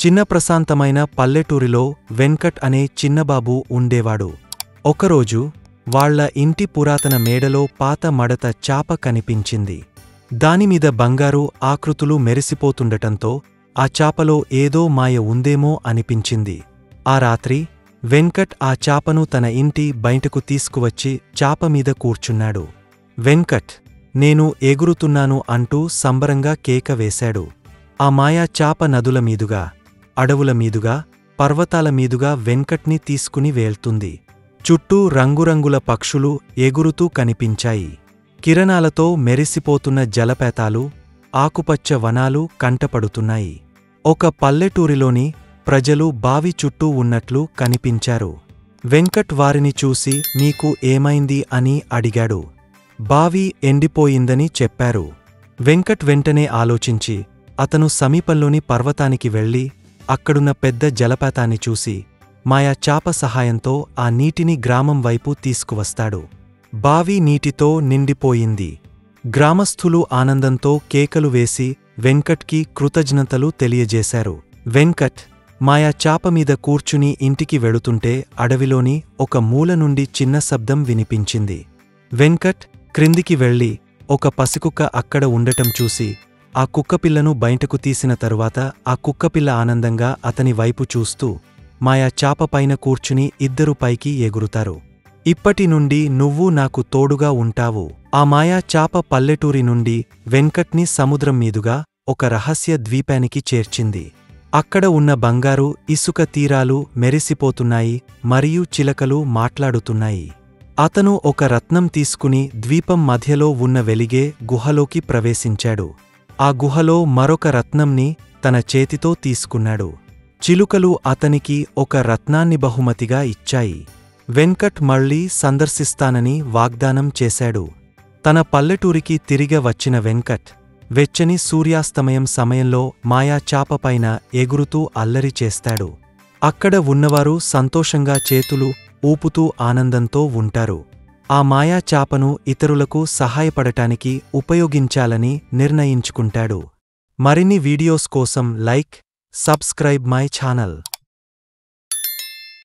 చిన్న ప్రశాంతమైన పల్లెటూరిలో వెంకట్ అనే చిన్నబాబు ఉండేవాడు. ఒకరోజు వాళ్ల ఇంటి పురాతన మేడలో పాత మడత చాప కనిపించింది. దానిమీద బంగారు ఆకృతులు మెరిసిపోతుండటంతో ఆ చాపలో ఏదో మాయ ఉందేమో అనిపించింది. ఆ రాత్రి వెంకట్ ఆ చాపను తన ఇంటి బయటకు తీసుకువచ్చి చాపమీద కూర్చున్నాడు. వెంకట్, నేను ఎగురుతున్నాను అంటూ సంబరంగా కేక వేశాడు. ఆ మాయా చాప నదుల మీదుగా, అడవుల మీదుగా, పర్వతాల మీదుగా వెంకట్ని తీసుకుని వేళ్తుంది. చుట్టూ రంగురంగుల పక్షులు ఎగురుతూ కనిపించాయి. కిరణాలతో మెరిసిపోతున్న జలపాతాలు, ఆకుపచ్చ వనాలు కంటపడుతున్నాయి. ఒక పల్లెటూరిలోని ప్రజలు బావి చుట్టూ ఉన్నట్లు కనిపించారు. వెంకట్ వారిని చూసి మీకు ఏమైంది అని అడిగాడు. బావి ఎండిపోయిందని చెప్పారు. వెంకట్ వెంటనే ఆలోచించి అతను సమీపంలోని పర్వతానికి వెళ్లి అక్కడున్న పెద్ద జలపాతాన్ని చూసి మాయా చాప సహాయంతో ఆ నీటిని గ్రామం వైపు తీసుకువస్తాడు. బావి నీటితో నిండిపోయింది. గ్రామస్థులు ఆనందంతో కేకలు వేసి వెంకట్కి కృతజ్ఞతలు తెలియజేశారు. వెంకట్ మాయా చాపమీద కూర్చుని ఇంటికి వెళుతుంటే అడవిలోని ఒక మూల నుండి చిన్న శబ్దం వినిపించింది. వెంకట్ క్రిందికి వెళ్లి ఒక పసికుక్క అక్కడ ఉండటం చూసి ఆ కుక్కపిల్లను బయటకు తీసిన తరువాత ఆ కుక్కపిల్ల ఆనందంగా అతని వైపు చూస్తూ మాయా చాప పైన కూర్చుని ఇద్దరు పైకి ఎగురుతారు. ఇప్పటి నుండి నువ్వు నాకు తోడుగా ఉంటావు. ఆ మాయా చాప పల్లెటూరి నుండి వెంకట్ని సముద్రం మీదుగా ఒక రహస్య ద్వీపానికి చేర్చింది. అక్కడ ఉన్న బంగారు ఇసుక తీరాలు మెరిసిపోతున్నాయి మరియు చిలకలు మాట్లాడుతున్నాయి. అతను ఒక రత్నం తీసుకుని ద్వీపం మధ్యలో ఉన్న వెలిగే గుహలోకి ప్రవేశించాడు. ఆ గుహలో మరొక రత్నంని తన చేతితో తీసుకున్నాడు. చిలుకలు అతనికి ఒక రత్నాన్ని బహుమతిగా ఇచ్చాయి. వెంకట్ మళ్లీ సందర్శిస్తానని వాగ్దానం చేశాడు. తన పల్లెటూరికి తిరిగి వచ్చిన వెంకట్ వెచ్చని సూర్యాస్తమయం సమయంలో మాయా చాపపైన ఎగురుతూ అల్లరి చేస్తాడు. అక్కడ ఉన్నవారు సంతోషంగా చేతులు ఊపుతూ ఆనందంతో ఉంటారు. ఆ మాయా చాపను ఇతరులకు సహాయపడటానికి ఉపయోగించాలని నిర్ణయించుకుంటాడు. మరిన్ని వీడియోస్ కోసం లైక్, సబ్స్క్రైబ్ మై ఛానల్.